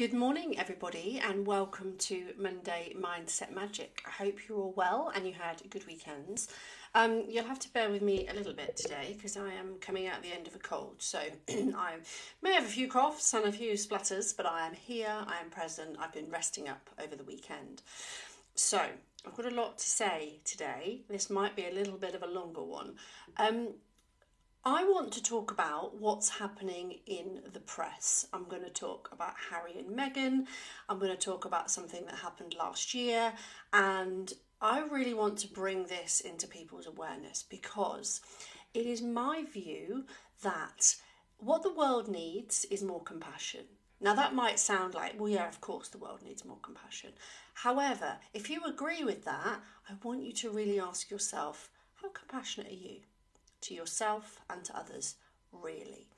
Good morning, everybody, and welcome to Monday Mindset Magic. I hope you're all well and you had good weekends. You'll have to bear with me a little bit today because I am coming out the end of a cold. So I may have a few coughs and a few splutters, but I am here, I am present, I've been resting up over the weekend. So I've got a lot to say today. This might be a little bit of a longer one. I want to talk about what's happening in the press. I'm going to talk about Harry and Meghan. I'm going to talk about something that happened last year. And I really want to bring this into people's awareness because it is my view that what the world needs is more compassion. Now that might sound like, well, yeah, of course the world needs more compassion. However, if you agree with that, I want you to really ask yourself, how compassionate are you? To yourself and to others, really.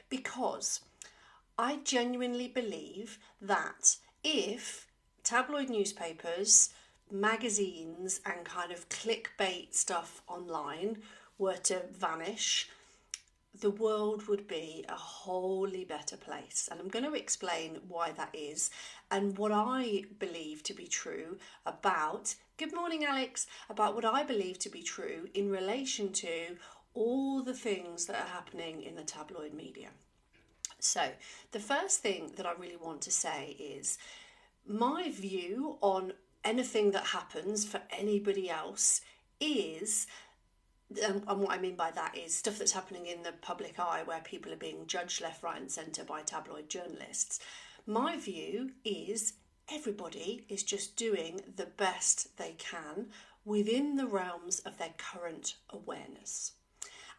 Because I genuinely believe that if tabloid newspapers, magazines and kind of clickbait stuff online were to vanish, the world would be a wholly better place. And I'm going to explain why that is and what I believe to be true about, good morning Alex, about what I believe to be true in relation to all the things that are happening in the tabloid media. So the first thing that I really want to say is my view on anything that happens for anybody else is, and what I mean by that is stuff that's happening in the public eye where people are being judged left, right and centre by tabloid journalists. My view is everybody is just doing the best they can within the realms of their current awareness.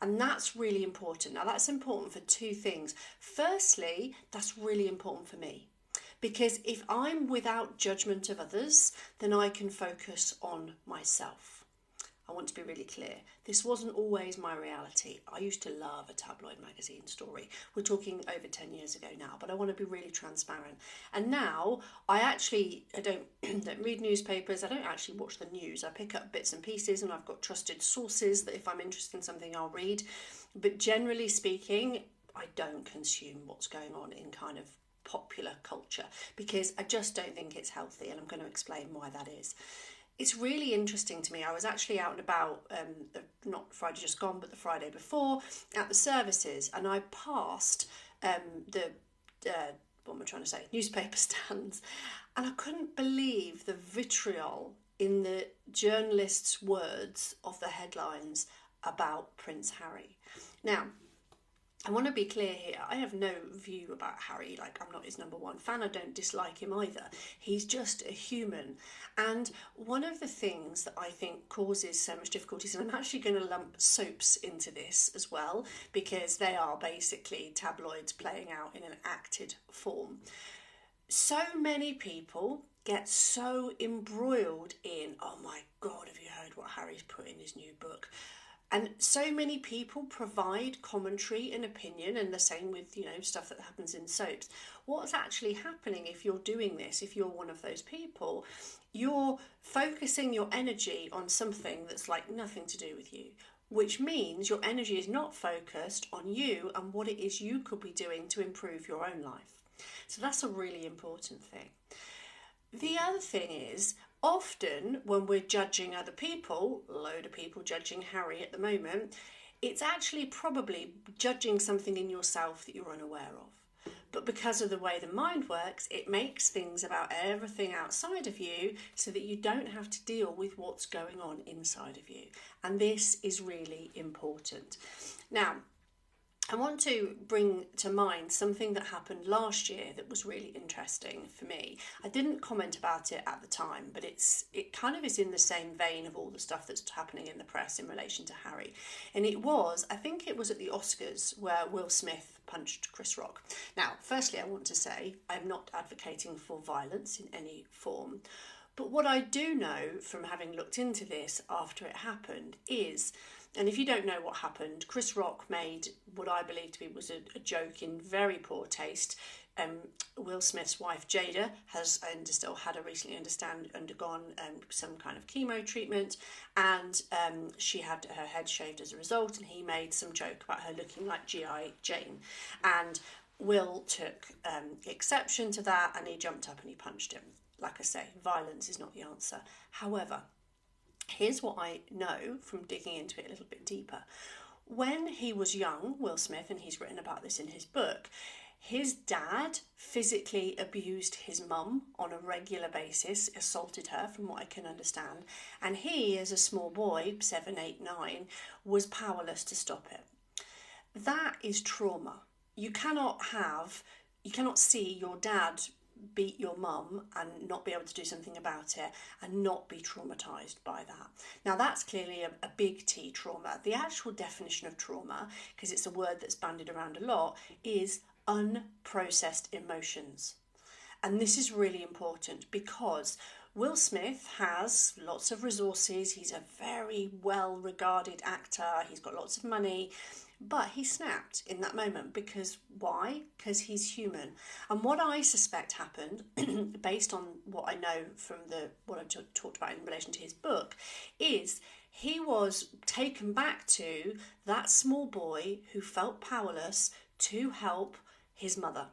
And that's really important. Now, that's important for two things. Firstly, that's really important for me because if I'm without judgment of others, then I can focus on myself. I want to be really clear. This wasn't always my reality. I used to love a tabloid magazine story. We're talking over 10 years ago now, but I want to be really transparent. And now I don't read newspapers. I don't actually watch the news. I pick up bits and pieces and I've got trusted sources that if I'm interested in something, I'll read. But generally speaking, I don't consume what's going on in kind of popular culture because I just don't think it's healthy. And I'm going to explain why that is. It's really interesting to me. I was actually out and about, not Friday just gone, but the Friday before, at the services, and I passed newspaper stands, and I couldn't believe the vitriol in the journalists' words of the headlines about Prince Harry. Now, I want to be clear here, I have no view about Harry, like I'm not his number one fan, I don't dislike him either. He's just a human. And one of the things that I think causes so much difficulties, and I'm actually going to lump soaps into this as well, because they are basically tabloids playing out in an acted form. So many people get so embroiled in, oh my God, have you heard what Harry's put in his new book? And so many people provide commentary and opinion, and the same with, stuff that happens in soaps. What's actually happening if you're doing this, if you're one of those people, you're focusing your energy on something that's like nothing to do with you, which means your energy is not focused on you and what it is you could be doing to improve your own life. So that's a really important thing. The other thing is, often when we're judging other people, a load of people judging Harry at the moment, it's actually probably judging something in yourself that you're unaware of. But because of the way the mind works, it makes things about everything outside of you so that you don't have to deal with what's going on inside of you. And this is really important. Now, I want to bring to mind something that happened last year that was really interesting for me. I didn't comment about it at the time, but it kind of is in the same vein of all the stuff that's happening in the press in relation to Harry. And I think it was at the Oscars where Will Smith punched Chris Rock. Now, firstly, I want to say I'm not advocating for violence in any form. But what I do know from having looked into this after it happened is, and if you don't know what happened, Chris Rock made what I believe to be was a joke in very poor taste. Will Smith's wife Jada has recently undergone some kind of chemo treatment, and she had her head shaved as a result, and he made some joke about her looking like G.I. Jane. And Will took exception to that, and he jumped up and he punched him. Like I say, violence is not the answer. However, here's what I know from digging into it a little bit deeper. When he was young, Will Smith, and he's written about this in his book, his dad physically abused his mum on a regular basis, assaulted her, from what I can understand, and he, as a small boy, 7, 8, 9, was powerless to stop it. That is trauma. You cannot see your dad beat your mum and not be able to do something about it and not be traumatized by that. Now, that's clearly a big T trauma. The actual definition of trauma, because it's a word that's bandied around a lot, is unprocessed emotions. And this is really important because Will Smith has lots of resources. He's a very well regarded actor. He's got lots of money. But he snapped in that moment because why? Because he's human. And what I suspect happened, based on what I know from what I talked about in relation to his book, is he was taken back to that small boy who felt powerless to help his mother.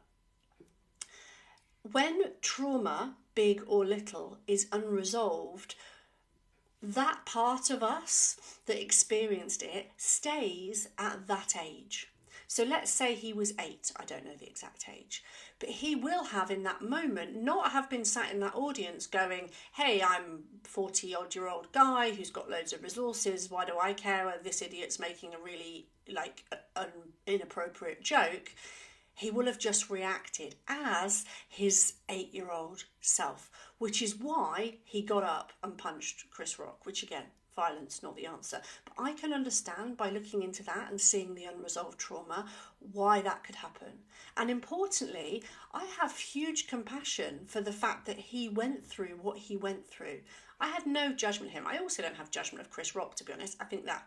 When trauma, big or little, is unresolved, that part of us that experienced it stays at that age. So let's say he was 8, I don't know the exact age, but he will have in that moment not have been sat in that audience going, hey, I'm 40-odd-year-old guy who's got loads of resources, why do I care? This idiot's making a really inappropriate joke. He will have just reacted as his 8-year-old self, which is why he got up and punched Chris Rock, which again, violence, not the answer. But I can understand by looking into that and seeing the unresolved trauma, why that could happen. And importantly, I have huge compassion for the fact that he went through what he went through. I had no judgment of him. I also don't have judgment of Chris Rock, to be honest. I think that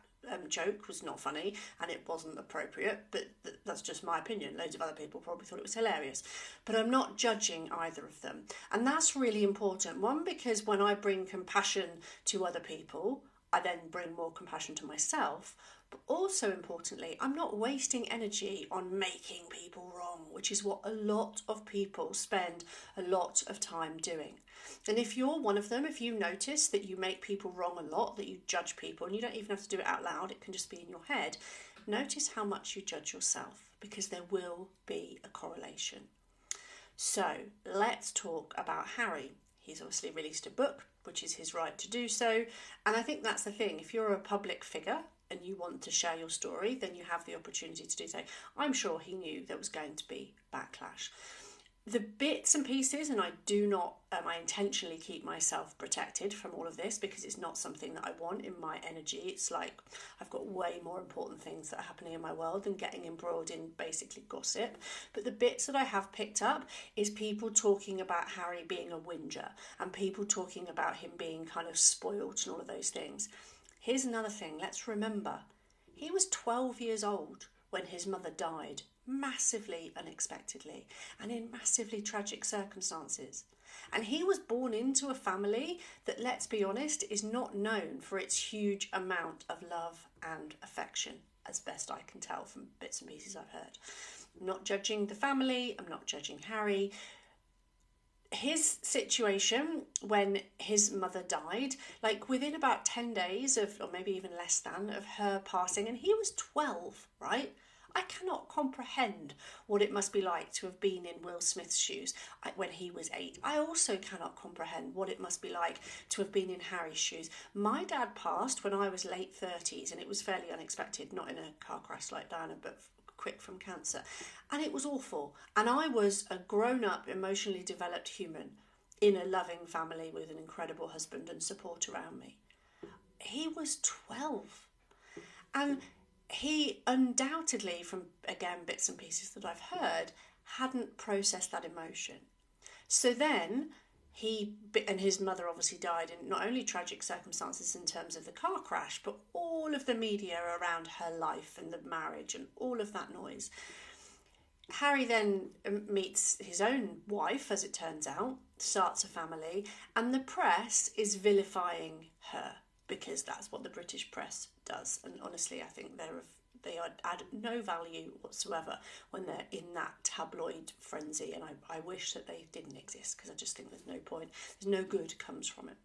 joke was not funny and it wasn't appropriate, but that's just my opinion. Loads of other people probably thought it was hilarious, but I'm not judging either of them. And that's really important. One, because when I bring compassion to other people, I then bring more compassion to myself. But also importantly, I'm not wasting energy on making people wrong, which is what a lot of people spend a lot of time doing. And if you're one of them, if you notice that you make people wrong a lot, that you judge people, and you don't even have to do it out loud, it can just be in your head, notice how much you judge yourself, because there will be a correlation. So let's talk about Harry. He's obviously released a book, which is his right to do so. And I think that's the thing. If you're a public figure and you want to share your story, then you have the opportunity to do so. I'm sure he knew there was going to be backlash. The bits and pieces, and I do not, I intentionally keep myself protected from all of this because it's not something that I want in my energy. It's like I've got way more important things that are happening in my world than getting embroiled in basically gossip. But the bits that I have picked up is people talking about Harry being a whinger and people talking about him being kind of spoiled and all of those things. Here's another thing, let's remember, he was 12 years old when his mother died, massively unexpectedly and in massively tragic circumstances. And he was born into a family that, let's be honest, is not known for its huge amount of love and affection, as best I can tell from bits and pieces I've heard. I'm not judging the family, I'm not judging Harry. His situation when his mother died, like within about 10 days of, or maybe even less than, of her passing, and he was 12, right? I cannot comprehend what it must be like to have been in Will Smith's shoes when he was 8. I also cannot comprehend what it must be like to have been in Harry's shoes. My dad passed when I was late 30s, and it was fairly unexpected, not in a car crash like Diana, but quick from cancer. And it was awful. And I was a grown-up, emotionally developed human in a loving family with an incredible husband and support around me. He was 12. And he undoubtedly, from, again, bits and pieces that I've heard, hadn't processed that emotion. So then he and his mother obviously died in not only tragic circumstances in terms of the car crash, but all of the media around her life and the marriage and all of that noise. Harry then meets his own wife, as it turns out, starts a family, and the press is vilifying her, because that's what the British press does. And honestly, I think They add no value whatsoever when they're in that tabloid frenzy, and I wish that they didn't exist, because I just think there's no point. There's no good comes from it.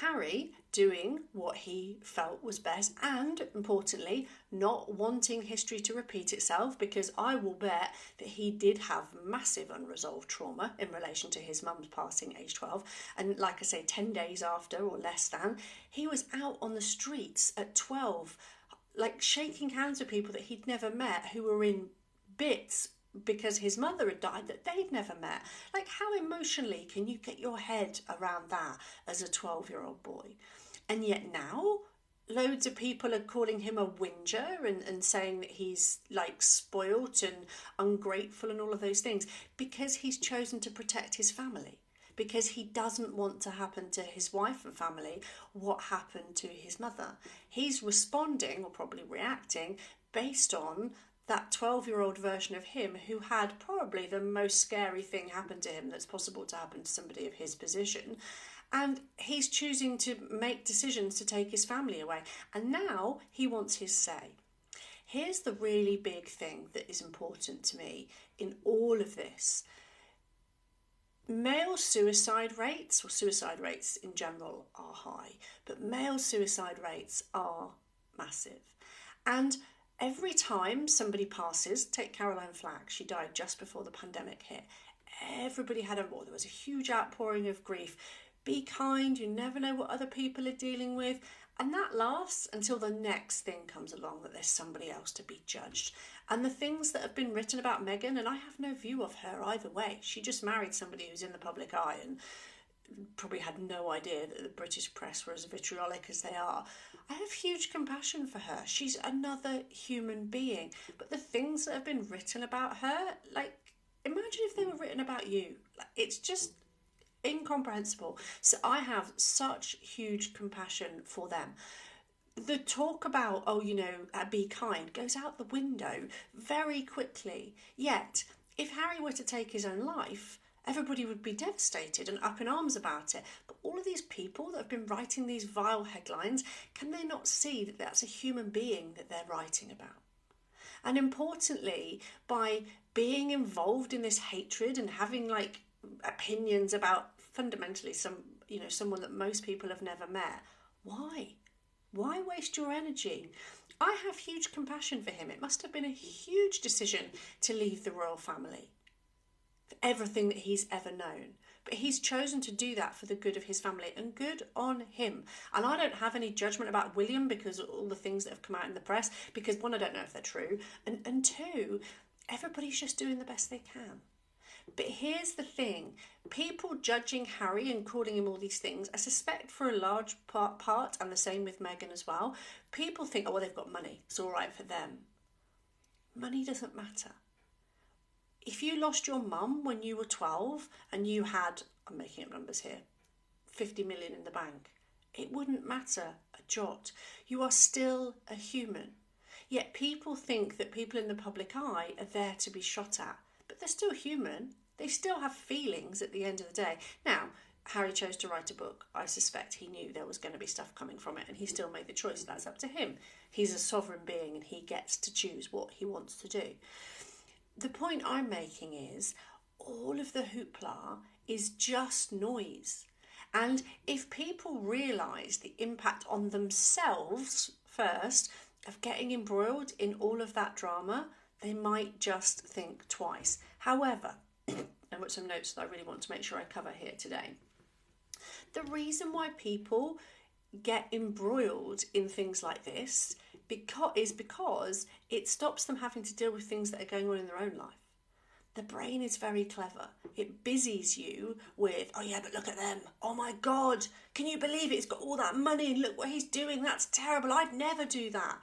Harry doing what he felt was best, and importantly, not wanting history to repeat itself, because I will bet that he did have massive unresolved trauma in relation to his mum's passing age 12. And like I say, 10 days after, or less than, he was out on the streets at 12, like shaking hands with people that he'd never met, who were in bits because his mother had died that they'd never met. Like, how emotionally can you get your head around that as a 12-year-old boy? And yet now, loads of people are calling him a whinger and saying that he's like spoilt and ungrateful and all of those things, because he's chosen to protect his family, because he doesn't want to happen to his wife and family what happened to his mother. He's responding, or probably reacting, based on that 12-year-old version of him who had probably the most scary thing happen to him that's possible to happen to somebody of his position. And he's choosing to make decisions to take his family away. And now he wants his say. Here's the really big thing that is important to me in all of this. Male suicide rates, or suicide rates in general, are high, but male suicide rates are massive. And every time somebody passes, take Caroline Flack, she died just before the pandemic hit. Everybody had there was a huge outpouring of grief. Be kind, you never know what other people are dealing with. And that lasts until the next thing comes along, that there's somebody else to be judged. And the things that have been written about Meghan, and I have no view of her either way. She just married somebody who's in the public eye and probably had no idea that the British press were as vitriolic as they are. I have huge compassion for her. She's another human being. But the things that have been written about her, like, imagine if they were written about you. Like, it's just incomprehensible. So I have such huge compassion for them. The talk about, be kind, goes out the window very quickly. Yet, if Harry were to take his own life, everybody would be devastated and up in arms about it. But all of these people that have been writing these vile headlines, can they not see that that's a human being that they're writing about? And importantly, by being involved in this hatred and having like opinions about fundamentally someone that most people have never met, why waste your energy? I have huge compassion for him. It must have been a huge decision to leave the royal family, for everything that he's ever known. But he's chosen to do that for the good of his family, and good on him. And I don't have any judgment about William because of all the things that have come out in the press, because one, I don't know if they're true, and two, everybody's just doing the best they can. But here's the thing, people judging Harry and calling him all these things, I suspect for a large part, and the same with Meghan as well, people think, they've got money, it's all right for them. Money doesn't matter. If you lost your mum when you were 12 and you had, I'm making up numbers here, 50 million in the bank, it wouldn't matter a jot. You are still a human. Yet people think that people in the public eye are there to be shot at. But they're still human. They still have feelings at the end of the day. Now, Harry chose to write a book. I suspect he knew there was going to be stuff coming from it, and he still made the choice. That's up to him. He's a sovereign being and he gets to choose what he wants to do. The point I'm making is all of the hoopla is just noise. And if people realise the impact on themselves first of getting embroiled in all of that drama, they might just think twice. However, I've got some notes that I really want to make sure I cover here today. The reason why people get embroiled in things like this is because it stops them having to deal with things that are going on in their own life. The brain is very clever. It busies you with, oh yeah, but look at them. Oh my God, can you believe it? He's got all that money and look what he's doing. That's terrible. I'd never do that.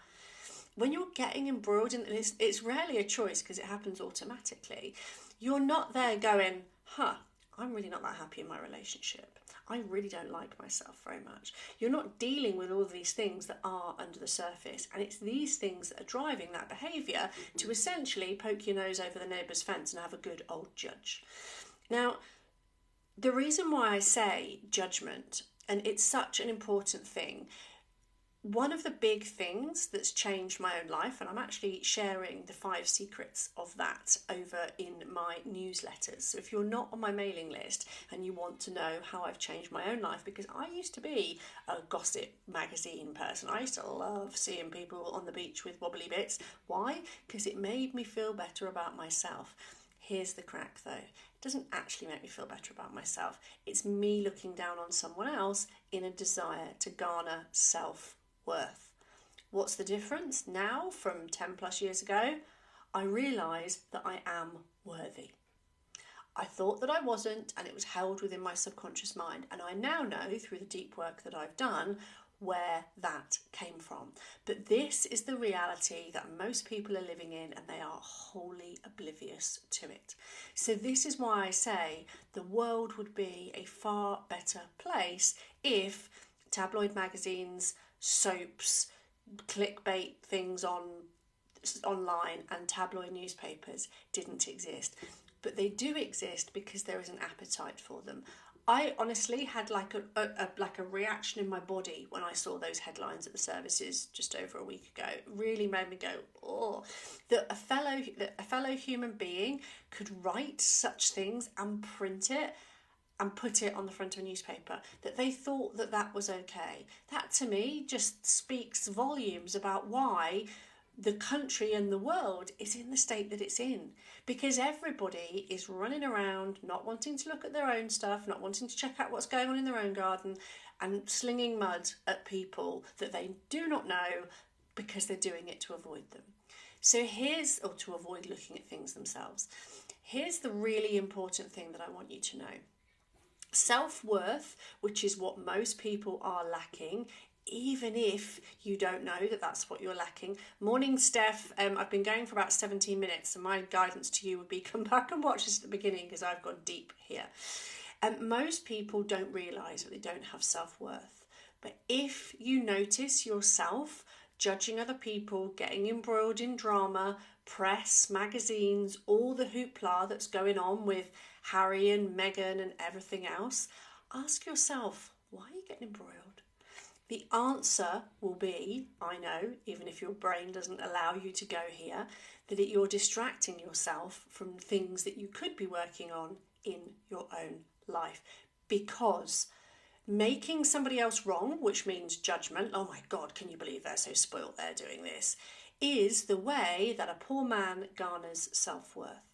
When you're getting embroiled in this, it's rarely a choice because it happens automatically. You're not there going, I'm really not that happy in my relationship. I really don't like myself very much. You're not dealing with all of these things that are under the surface. And it's these things that are driving that behaviour to essentially poke your nose over the neighbour's fence and have a good old judge. Now, the reason why I say judgment, and it's such an important thing, One of the big things that's changed my own life, and I'm actually sharing the 5 secrets of that over in my newsletters. So if you're not on my mailing list and you want to know how I've changed my own life, because I used to be a gossip magazine person. I used to love seeing people on the beach with wobbly bits. Why? Because it made me feel better about myself. Here's the crack though. It doesn't actually make me feel better about myself. It's me looking down on someone else in a desire to garner self-worth. What's the difference now from 10 plus years ago? I realise that I am worthy. I thought that I wasn't, and it was held within my subconscious mind. And I now know through the deep work that I've done where that came from. But this is the reality that most people are living in, and they are wholly oblivious to it. So this is why I say the world would be a far better place if tabloid magazines, soaps, clickbait things online and tabloid newspapers didn't exist. But they do exist because there is an appetite for them. I honestly had like a reaction in my body when I saw those headlines at the services just over a week ago. It really made me go, oh, that a fellow human being could write such things and print it and put it on the front of a newspaper, that they thought that that was okay. That to me just speaks volumes about why the country and the world is in the state that it's in, because everybody is running around not wanting to look at their own stuff, not wanting to check out what's going on in their own garden, and slinging mud at people that they do not know because they're doing it to avoid them. So or to avoid looking at things themselves. Here's the really important thing that I want you to know. Self-worth, which is what most people are lacking, even if you don't know that that's what you're lacking. Morning, Steph. I've been going for about 17 minutes, and my guidance to you would be come back and watch this at the beginning because I've gone deep here. Most people don't realise that they don't have self-worth. But if you notice yourself judging other people, getting embroiled in drama, press, magazines, all the hoopla that's going on with Harry and Meghan and everything else, ask yourself, why are you getting embroiled? The answer will be, I know, even if your brain doesn't allow you to go here, that you're distracting yourself from things that you could be working on in your own life. Because making somebody else wrong, which means judgment, oh my God, can you believe they're so spoilt, they're doing this, is the way that a poor man garners self-worth.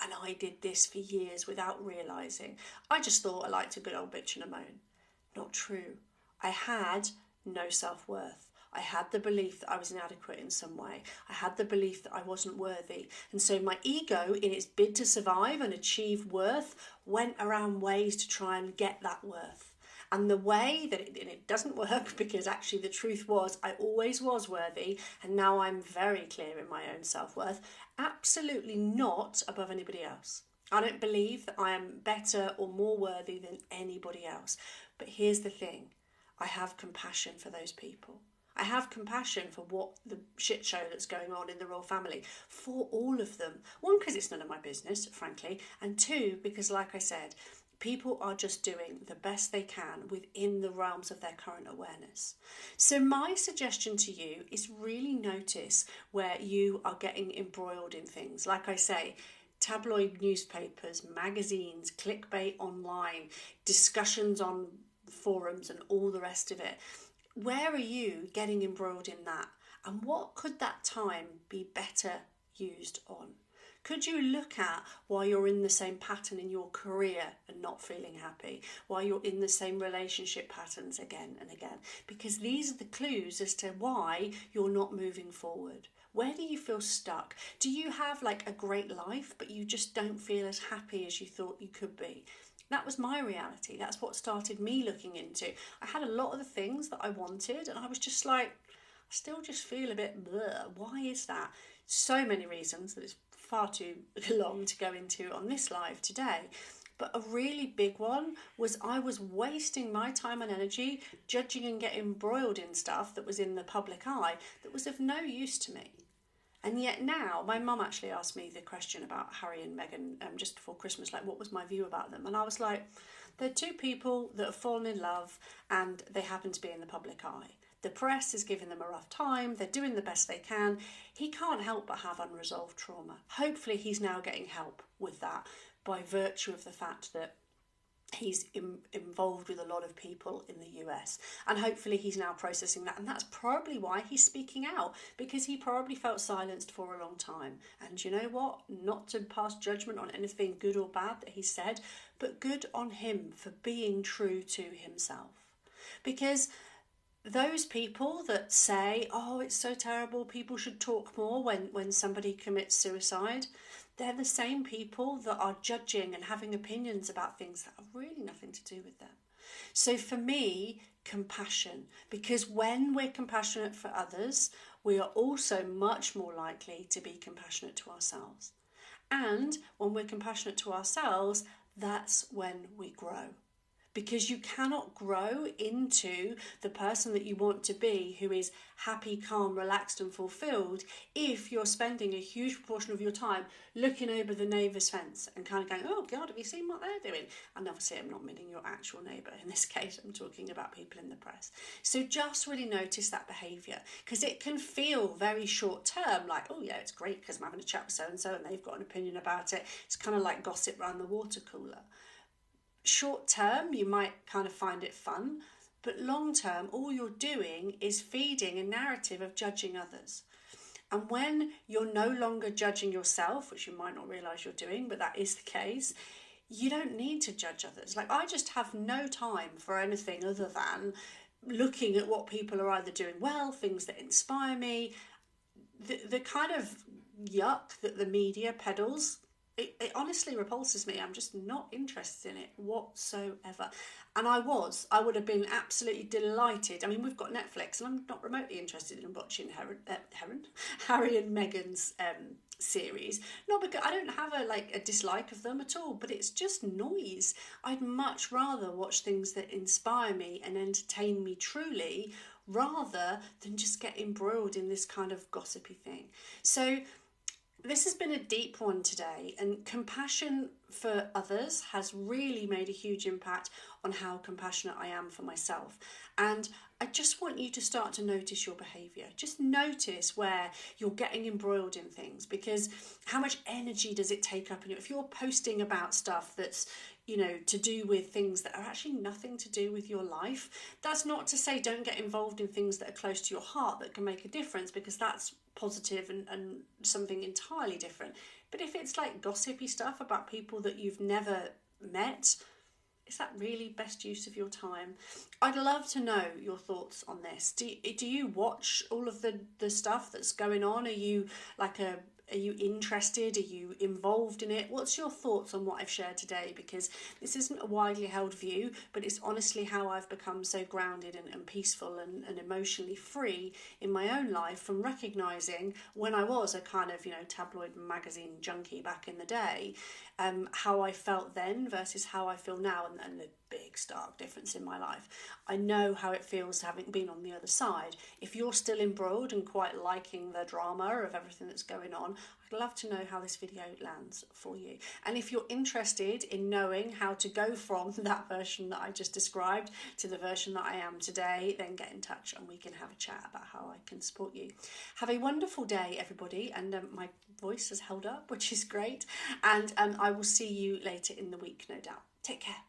And I did this for years without realising. I just thought I liked a good old bitch and a moan. Not true. I had no self-worth. I had the belief that I was inadequate in some way. I had the belief that I wasn't worthy. And so my ego, in its bid to survive and achieve worth, went around ways to try and get that worth. And the way that it doesn't work, because actually the truth was I always was worthy, and now I'm very clear in my own self-worth, absolutely not above anybody else. I don't believe that I am better or more worthy than anybody else. But here's the thing. I have compassion for those people. I have compassion for what the shit show that's going on in the royal family, for all of them. One, because it's none of my business, frankly. And two, because like I said, people are just doing the best they can within the realms of their current awareness. So my suggestion to you is really notice where you are getting embroiled in things. Like I say, tabloid newspapers, magazines, clickbait online, discussions on forums and all the rest of it. Where are you getting embroiled in that? And what could that time be better used on? Could you look at why you're in the same pattern in your career and not feeling happy? Why you're in the same relationship patterns again and again? Because these are the clues as to why you're not moving forward. Where do you feel stuck? Do you have like a great life, but you just don't feel as happy as you thought you could be? That was my reality. That's what started me looking into. I had a lot of the things that I wanted, and I was just like, I still just feel a bit bleh. Why is that? So many reasons that it's far too long to go into on this live today. But a really big one was I was wasting my time and energy judging and getting embroiled in stuff that was in the public eye that was of no use to me. And yet now, my mum actually asked me the question about Harry and Meghan just before Christmas, like what was my view about them? And I was like, they're two people that have fallen in love and they happen to be in the public eye. The press is giving them a rough time. They're doing the best they can. He can't help but have unresolved trauma. Hopefully he's now getting help with that by virtue of the fact that he's involved with a lot of people in the US, and hopefully he's now processing that, and that's probably why he's speaking out, because he probably felt silenced for a long time. And you know what, not to pass judgment on anything good or bad that he said, but good on him for being true to himself. Because those people that say, oh, it's so terrible, people should talk more when somebody commits suicide, they're the same people that are judging and having opinions about things that have really nothing to do with them. So for me, compassion, because when we're compassionate for others, we are also much more likely to be compassionate to ourselves. And when we're compassionate to ourselves, that's when we grow. Because you cannot grow into the person that you want to be, who is happy, calm, relaxed and fulfilled, if you're spending a huge proportion of your time looking over the neighbour's fence and kind of going, oh God, have you seen what they're doing? And obviously I'm not meaning your actual neighbour in this case, I'm talking about people in the press. So just really notice that behaviour, because it can feel very short term, like, oh yeah, it's great because I'm having a chat with so-and-so and they've got an opinion about it. It's kind of like gossip around the water cooler. Short term, you might kind of find it fun, but long term, all you're doing is feeding a narrative of judging others. And when you're no longer judging yourself, which you might not realise you're doing, but that is the case, you don't need to judge others. Like, I just have no time for anything other than looking at what people are either doing well, things that inspire me, the kind of yuck that the media peddles. It honestly repulses me. I'm just not interested in it whatsoever. And I would have been absolutely delighted. I mean, we've got Netflix and I'm not remotely interested in watching Harry and Meghan's series. Not because I don't have a dislike of them at all, but it's just noise. I'd much rather watch things that inspire me and entertain me truly, rather than just get embroiled in this kind of gossipy thing. So this has been a deep one today, and compassion for others has really made a huge impact on how compassionate I am for myself. And I just want you to start to notice your behaviour. Just notice where you're getting embroiled in things, because how much energy does it take up in you? If you're posting about stuff that's, to do with things that are actually nothing to do with your life, that's not to say don't get involved in things that are close to your heart that can make a difference, because that's positive and something entirely different. But if it's like gossipy stuff about people that you've never met, is that really best use of your time? I'd love to know your thoughts on this. Do you watch all of the stuff that's going on? Are you interested? Are you involved in it? What's your thoughts on what I've shared today? Because this isn't a widely held view, but it's honestly how I've become so grounded and peaceful and emotionally free in my own life, from recognising when I was a kind of, tabloid magazine junkie back in the day, how I felt then versus how I feel now, and the big stark difference in my life. I know how it feels having been on the other side. If you're still embroiled and quite liking the drama of everything that's going on, I'd love to know how this video lands for you. And if you're interested in knowing how to go from that version that I just described to the version that I am today, then get in touch and we can have a chat about how I can support you. Have a wonderful day, everybody. And my voice has held up, which is great. And I will see you later in the week, no doubt. Take care.